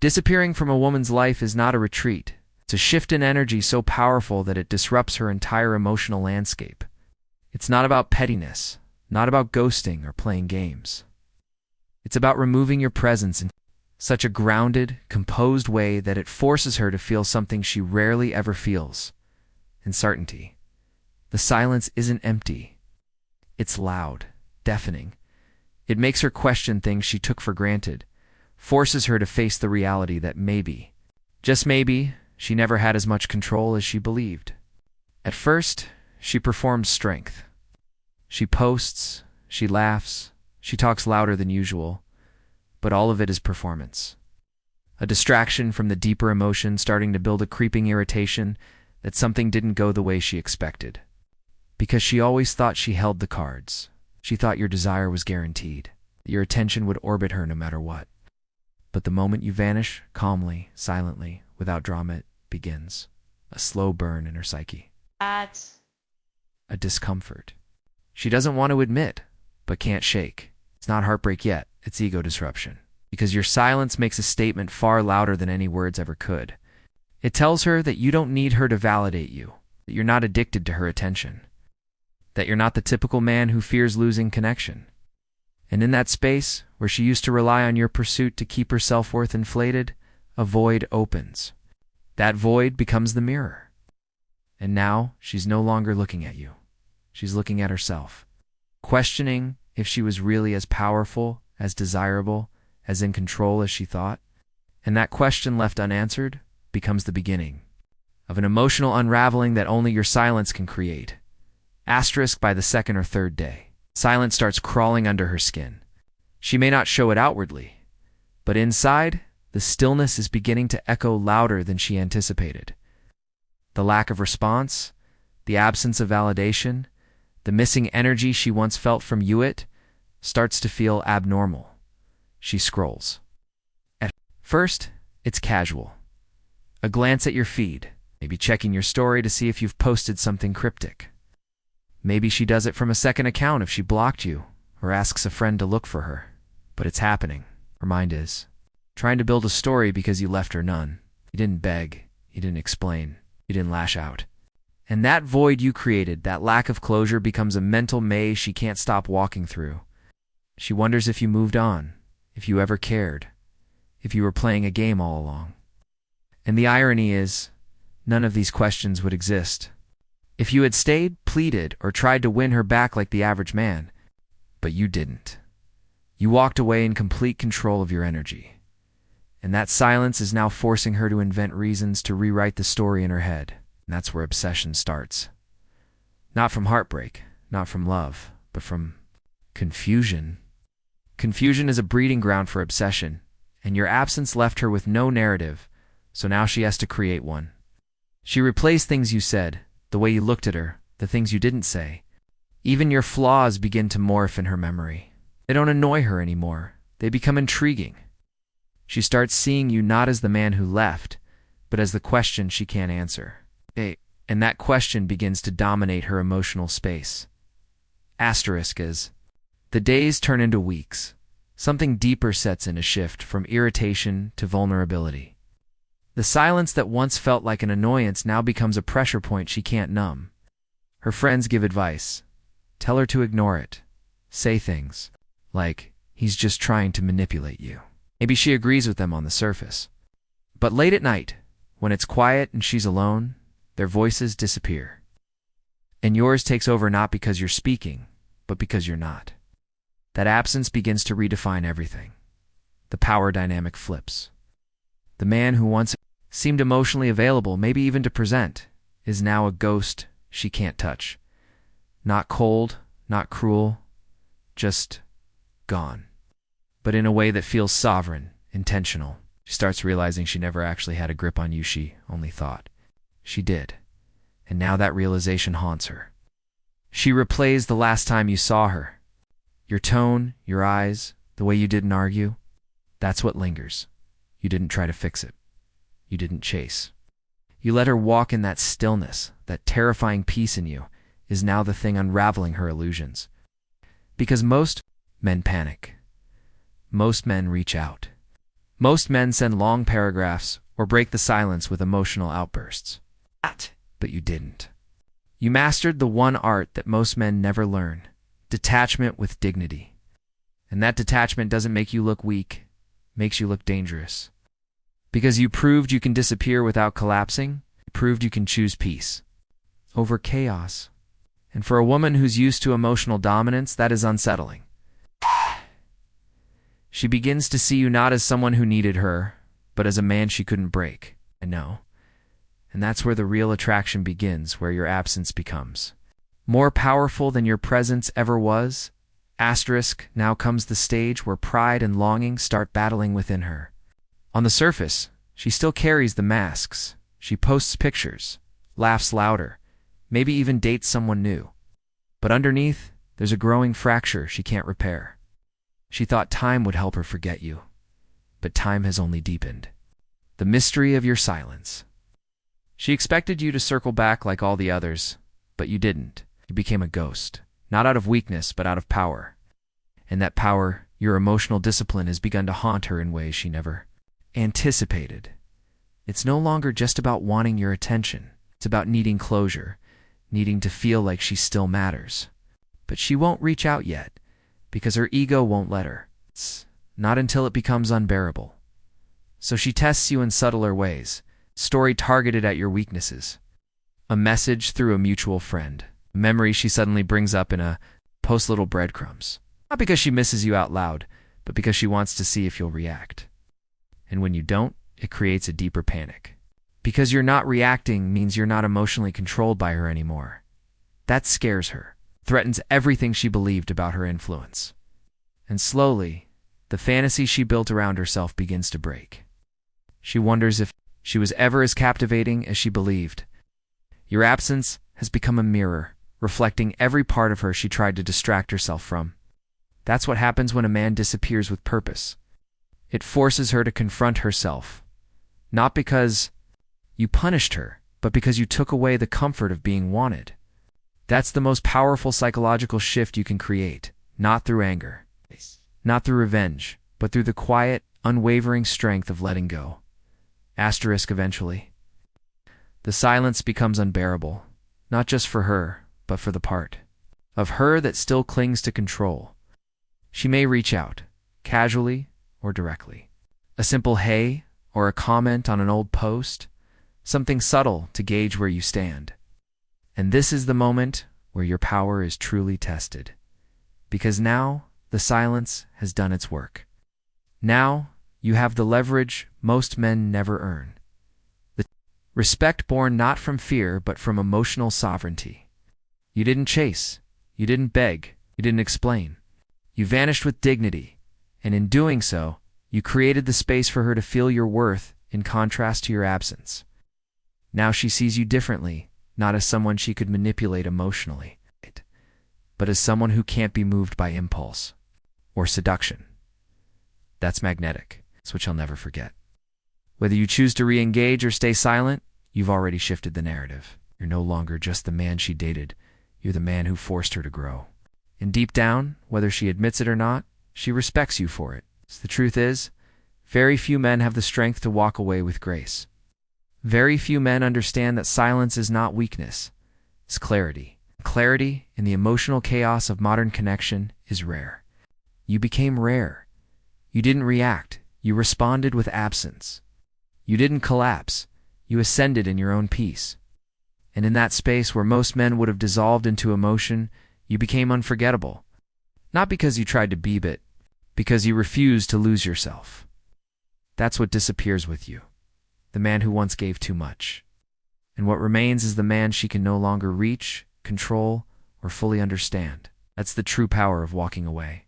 Disappearing from a woman's life is not a retreat. It's a shift in energy so powerful that it disrupts her entire emotional landscape. It's not about pettiness, not about ghosting or playing games. It's about removing your presence in such a grounded, composed way that it forces her to feel something she rarely ever feels: uncertainty. The silence isn't empty. It's loud, deafening. It makes her question things she took for granted, forces her to face the reality that maybe, just maybe, she never had as much control as she believed. At first, she performs strength. She posts, she laughs, she talks louder than usual, but all of it is performance. A distraction from the deeper emotion starting to build a creeping irritation that something didn't go the way she expected. Because she always thought she held the cards. She thought your desire was guaranteed, that your attention would orbit her no matter what. But the moment you vanish, calmly, silently, without drama, it begins. A slow burn in her psyche. A discomfort. She doesn't want to admit, but can't shake. It's not heartbreak yet, it's ego disruption. Because your silence makes a statement far louder than any words ever could. It tells her that you don't need her to validate you, that you're not addicted to her attention, that you're not the typical man who fears losing connection. And in that space, where she used to rely on your pursuit to keep her self-worth inflated, a void opens. That void becomes the mirror. And now, she's no longer looking at you. She's looking at herself, questioning if she was really as powerful, as desirable, as in control as she thought. And that question left unanswered becomes the beginning of an emotional unraveling that only your silence can create. Asterisk by the second or third day. Silence starts crawling under her skin. She may not show it outwardly, but inside, the stillness is beginning to echo louder than she anticipated. The lack of response, the absence of validation, the missing energy she once felt from you starts to feel abnormal. She scrolls. At first, it's casual. A glance at your feed, maybe checking your story to see if you've posted something cryptic. Maybe she does it from a second account if she blocked you, or asks a friend to look for her. But it's happening. Her mind is trying to build a story because you left her none. You didn't beg. You didn't explain. You didn't lash out. And that void you created, that lack of closure, becomes a mental maze she can't stop walking through. She wonders if you moved on, if you ever cared, if you were playing a game all along. And the irony is, none of these questions would exist if you had stayed, pleaded, or tried to win her back like the average man. But you didn't. You walked away in complete control of your energy. And that silence is now forcing her to invent reasons to rewrite the story in her head. And that's where obsession starts. Not from heartbreak, not from love, but from confusion. Confusion is a breeding ground for obsession, and your absence left her with no narrative, so now she has to create one. She replays things you said, the way you looked at her, the things you didn't say. Even your flaws begin to morph in her memory. They don't annoy her anymore. They become intriguing. She starts seeing you not as the man who left, but as the question she can't answer. And that question begins to dominate her emotional space. Asterisk as the days turn into weeks. Something deeper sets in, a shift from irritation to vulnerability. The silence that once felt like an annoyance now becomes a pressure point she can't numb. Her friends give advice. Tell her to ignore it. Say things like, he's just trying to manipulate you. Maybe she agrees with them on the surface. But late at night, when it's quiet and she's alone, their voices disappear. And yours takes over, not because you're speaking, but because you're not. That absence begins to redefine everything. The power dynamic flips. The man who once seemed emotionally available, maybe even to present, is now a ghost she can't touch. Not cold, not cruel, just gone. But in a way that feels sovereign, intentional. She starts realizing she never actually had a grip on you, she only thought. She did. And now that realization haunts her. She replays the last time you saw her. Your tone, your eyes, the way you didn't argue. That's what lingers. You didn't try to fix it. You didn't chase. You let her walk in that stillness, that terrifying peace in you, is now the thing unraveling her illusions. Because most men panic. Most men reach out. Most men send long paragraphs or break the silence with emotional outbursts. But you didn't. You mastered the one art that most men never learn: detachment with dignity. And that detachment doesn't make you look weak, makes you look dangerous. Because you proved you can disappear without collapsing, you proved you can choose peace over chaos. And for a woman who's used to emotional dominance, that is unsettling. She begins to see you not as someone who needed her, but as a man she couldn't break. I know. And that's where the real attraction begins, where your absence becomes more powerful than your presence ever was. Asterisk, now comes the stage where pride and longing start battling within her. On the surface, she still carries the masks. She posts pictures, laughs louder, maybe even dates someone new. But underneath, there's a growing fracture she can't repair. She thought time would help her forget you, but time has only deepened the mystery of your silence. She expected you to circle back like all the others, but you didn't. You became a ghost, not out of weakness, but out of power. And that power, your emotional discipline, has begun to haunt her in ways she never anticipated. It's no longer just about wanting your attention. It's about needing closure, needing to feel like she still matters. But she won't reach out yet, because her ego won't let her. It's not until it becomes unbearable. So she tests you in subtler ways. Story targeted at your weaknesses. A message through a mutual friend. A memory she suddenly brings up in a post little breadcrumbs. Not because she misses you out loud, but because she wants to see if you'll react. And when you don't, it creates a deeper panic. Because you're not reacting means you're not emotionally controlled by her anymore. That scares her, threatens everything she believed about her influence. And slowly, the fantasy she built around herself begins to break. She wonders if she was ever as captivating as she believed. Your absence has become a mirror, reflecting every part of her she tried to distract herself from. That's what happens when a man disappears with purpose. It forces her to confront herself, not because you punished her, but because you took away the comfort of being wanted. That's the most powerful psychological shift you can create, not through anger, not through revenge, but through the quiet, unwavering strength of letting go. Asterisk eventually. The silence becomes unbearable, not just for her, but for the part of her that still clings to control. She may reach out, casually or directly. A simple hey, or a comment on an old post, something subtle to gauge where you stand. And this is the moment where your power is truly tested. Because now, the silence has done its work. Now, you have the leverage most men never earn. The respect born not from fear, but from emotional sovereignty. You didn't chase. You didn't beg. You didn't explain. You vanished with dignity, and in doing so, you created the space for her to feel your worth in contrast to your absence. Now she sees you differently, not as someone she could manipulate emotionally, but as someone who can't be moved by impulse or seduction. That's magnetic. It's what you'll never forget. Whether you choose to re-engage or stay silent, you've already shifted the narrative. You're no longer just the man she dated. You're the man who forced her to grow. And deep down, whether she admits it or not, she respects you for it. So the truth is, very few men have the strength to walk away with grace. Very few men understand that silence is not weakness. It's clarity. Clarity in the emotional chaos of modern connection is rare. You became rare. You didn't react. You responded with absence. You didn't collapse. You ascended in your own peace. And in that space where most men would have dissolved into emotion, you became unforgettable. Not because you tried to be it, because you refused to lose yourself. That's what disappears with you. The man who once gave too much. And what remains is the man she can no longer reach, control, or fully understand. That's the true power of walking away.